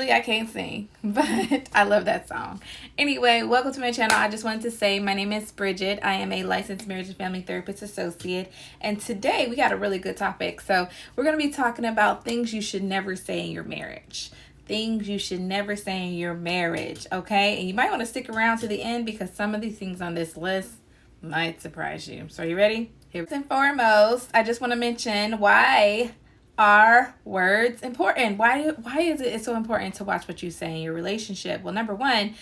Unfortunately, I can't sing, but I love that song. Anyway, welcome to my channel. I just wanted to say my name is Bridget. I am a licensed marriage and family therapist associate. And today we got a really good topic. So we're going to be talking about things you should never say in your marriage. Things you should never say in your marriage, okay? And you might want to stick around to the end because some of these things on this list might surprise you. So are you ready? First and foremost, I just want to mention why are words important? Why is it so important to watch what you say in your relationship? Well, number one,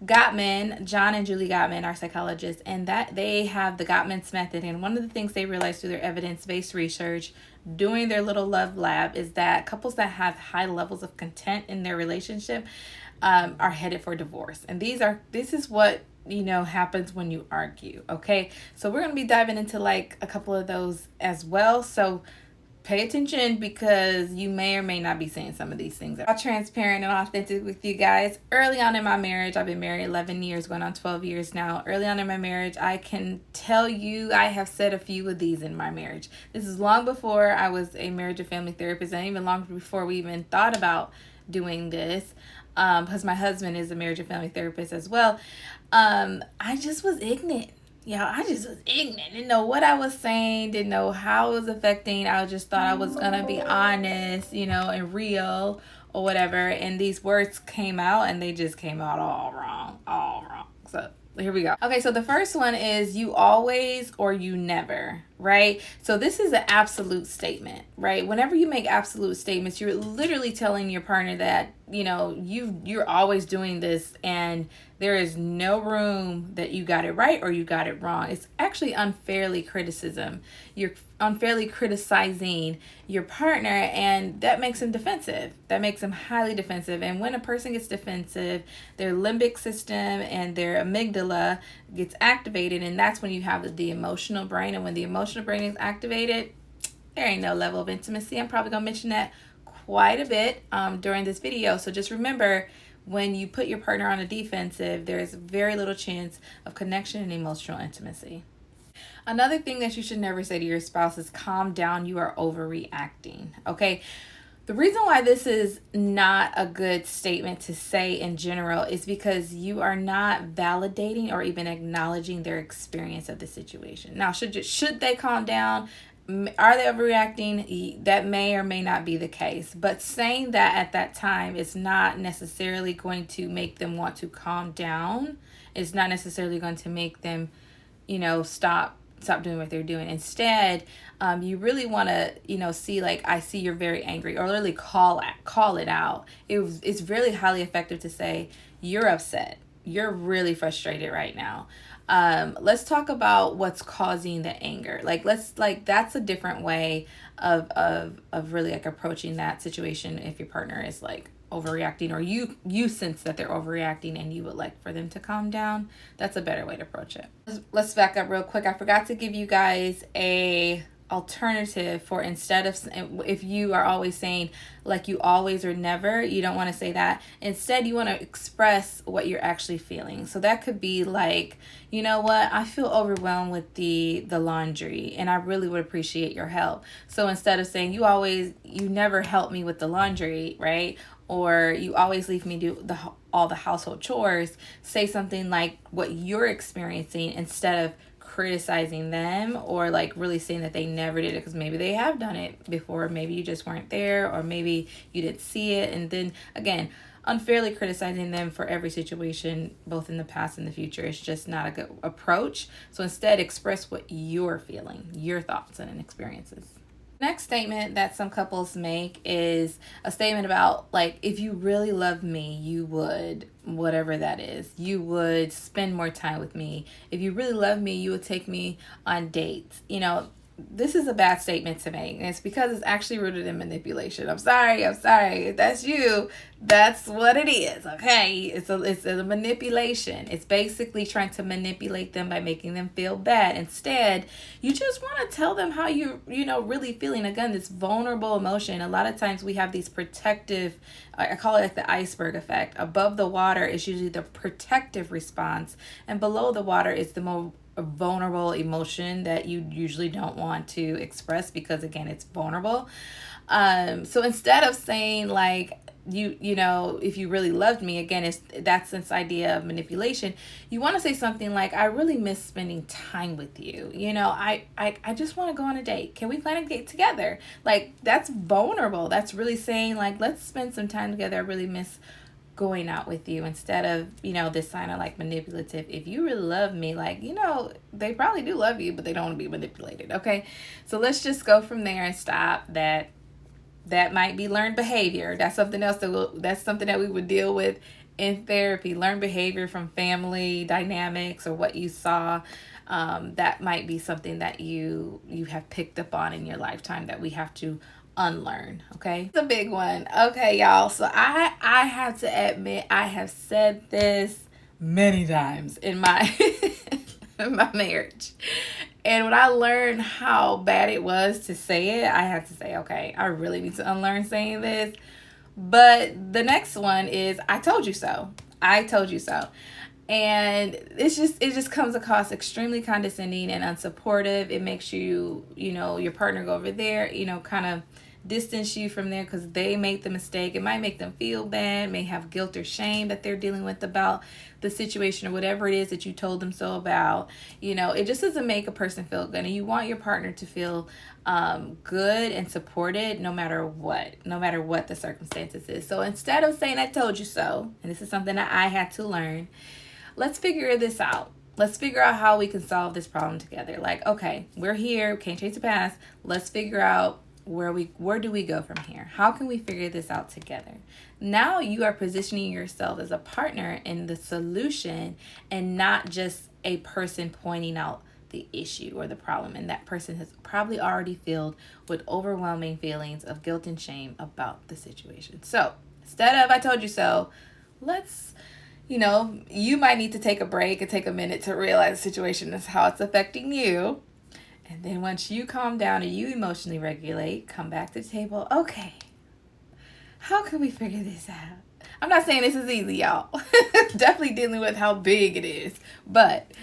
Gottman, John and Julie Gottman are psychologists, and that they have the Gottman's method. And one of the things they realized through their evidence-based research doing their little love lab is that couples that have high levels of content in their relationship are headed for divorce. And this is what happens when you argue. Okay, so we're going to be diving into like a couple of those as well. So pay attention because you may or may not be saying some of these things. I'm transparent and authentic with you guys. Early on in my marriage, I've been married 11 years, going on 12 years now. Early on in my marriage, I can tell you I have said a few of these in my marriage. This is long before I was a marriage and family therapist, and even long before we even thought about doing this, because my husband is a marriage and family therapist as well. I just was ignorant. I just was ignorant. Didn't know what I was saying. Didn't know how it was affecting. I just thought I was going to be honest, and real or whatever. And these words came out and they just came out all wrong. So here we go. Okay, so the first one is you always or you never, right? So this is an absolute statement, right? Whenever you make absolute statements, you're literally telling your partner that, you're always doing this and there is no room that you got it right or you got it wrong. It's actually unfairly criticism. You're unfairly criticizing your partner, and that makes them defensive. That makes them highly defensive. And when a person gets defensive, their limbic system and their amygdala gets activated, and that's when you have the emotional brain. And when the emotional brain is activated, there ain't no level of intimacy. I'm probably going to mention that quite a bit during this video. So just remember, when you put your partner on a defensive, there's very little chance of connection and emotional intimacy. Another thing that you should never say to your spouse is calm down, you are overreacting. Okay. The reason why this is not a good statement to say in general is because you are not validating or even acknowledging their experience of the situation. Now, should they calm down? Are they overreacting? That may or may not be the case. But saying that at that time is not necessarily going to make them want to calm down. It's not necessarily going to make them, stop doing what they're doing. Instead, you really want to, see like, I see you're very angry, or literally call it out. It's really highly effective to say, you're upset. You're really frustrated right now. Let's talk about what's causing the anger. That's a different way of really like approaching that situation. If your partner is like overreacting, or you sense that they're overreacting and you would like for them to calm down, that's a better way to approach it. Let's back up real quick. I forgot to give you guys a alternative for, instead of, if you are always saying like you always or never, you don't want to say that. Instead, you want to express what you're actually feeling. So that could be like, you know what, I feel overwhelmed with the laundry and I really would appreciate your help. So instead of saying you never help me with the laundry, right? Or you always leave me do all the household chores, say something like what you're experiencing instead of criticizing them, or like really saying that they never did it, because maybe they have done it before, maybe you just weren't there, or maybe you didn't see it. And then again, unfairly criticizing them for every situation, both in the past and the future, is just not a good approach. So instead, express what you're feeling, your thoughts and experiences. Next statement that some couples make is a statement about like, if you really love me, you would, whatever that is, you would spend more time with me. If you really love me, you would take me on dates. This is a bad statement to make, and it's because it's actually rooted in manipulation. I'm sorry. If that's you, that's what it is. Okay, it's a manipulation. It's basically trying to manipulate them by making them feel bad. Instead, you just want to tell them how you really feeling. Again, this vulnerable emotion. A lot of times we have these protective, I call it like the iceberg effect. Above the water is usually the protective response, and below the water is the more vulnerable emotion that you usually don't want to express because, again, it's vulnerable. So instead of saying like, you know, if you really loved me, again, that's this idea of manipulation. You want to say something like, I really miss spending time with you. You know, I just want to go on a date. Can we plan a date together? Like, that's vulnerable. That's really saying, like, let's spend some time together. I really miss going out with you, instead of, you know, this sign of like manipulative. If you really love me, like, you know, they probably do love you, but they don't want to be manipulated. Okay, so let's just go from there and stop that. That might be learned behavior. That's something else that's something that we would deal with in therapy. Learned behavior from family dynamics or what you saw. That might be something that you have picked up on in your lifetime that we have to unlearn. Okay, it's a big one. Okay, y'all, so I have to admit, I have said this many times in my in my marriage, and when I learned how bad it was to say it, I had to say, okay, I really need to unlearn saying this. But the next one is, I told you so. I told you so. And it just comes across extremely condescending and unsupportive. It makes you, you know, your partner go over there, you know, kind of distance you from there because they made the mistake. It might make them feel bad, may have guilt or shame that they're dealing with about the situation or whatever it is that you told them so about. You know, it just doesn't make a person feel good. And you want your partner to feel good and supported no matter what the circumstances is. So instead of saying, I told you so, and this is something that I had to learn, let's figure this out. Let's figure out how we can solve this problem together. Like, okay, we're here, can't change the past. Let's figure out where do we go from here? How can we figure this out together? Now you are positioning yourself as a partner in the solution and not just a person pointing out the issue or the problem. And that person has probably already filled with overwhelming feelings of guilt and shame about the situation. So instead of I told you so, let's, you know, you might need to take a break and take a minute to realize the situation is how it's affecting you. And then once you calm down and you emotionally regulate, come back to the table. Okay, how can we figure this out? I'm not saying this is easy, y'all. Definitely dealing with how big it is. But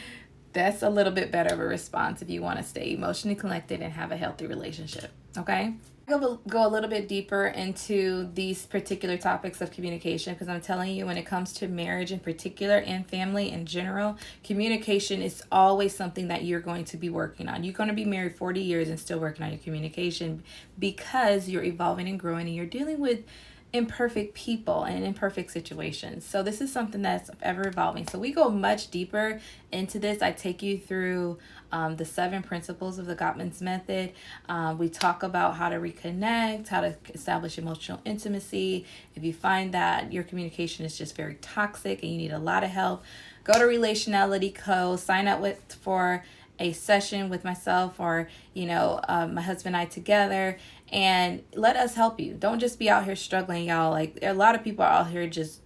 that's a little bit better of a response if you want to stay emotionally collected and have a healthy relationship. Okay? Go a little bit deeper into these particular topics of communication, because I'm telling you, when it comes to marriage in particular and family in general, communication is always something that you're going to be working on. You're going to be married 40 years and still working on your communication because you're evolving and growing and you're dealing with imperfect people and imperfect situations. So this is something that's ever evolving. So we go much deeper into this. I take you through the 7 principles of the Gottman's method. We talk about how to reconnect, how to establish emotional intimacy. If you find that your communication is just very toxic and you need a lot of help, go to Relationality Co. Sign up for a session with myself or, you know, my husband and I together, and let us help you. Don't just be out here struggling, y'all. Like, a lot of people are out here just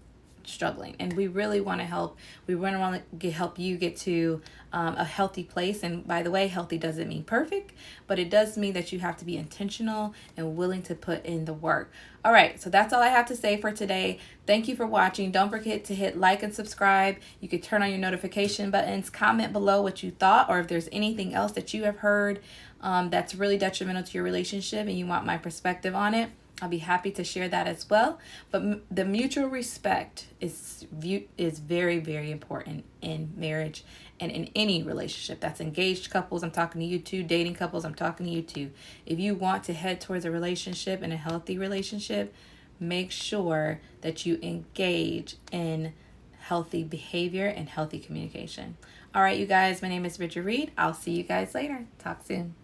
struggling, and we really want to help. We really want to help you get to a healthy place. And by the way, healthy doesn't mean perfect, but it does mean that you have to be intentional and willing to put in the work. All right, so that's all I have to say for today. Thank you for watching. Don't forget to hit like and subscribe. You could turn on your notification buttons, comment below what you thought, or if there's anything else that you have heard that's really detrimental to your relationship and you want my perspective on it. I'll be happy to share that as well. But the mutual respect is very, very important in marriage and in any relationship. That's engaged couples, I'm talking to you too. Dating couples, I'm talking to you too. If you want to head towards a relationship and a healthy relationship, make sure that you engage in healthy behavior and healthy communication. All right, you guys, my name is Bridget Reed. I'll see you guys later. Talk soon.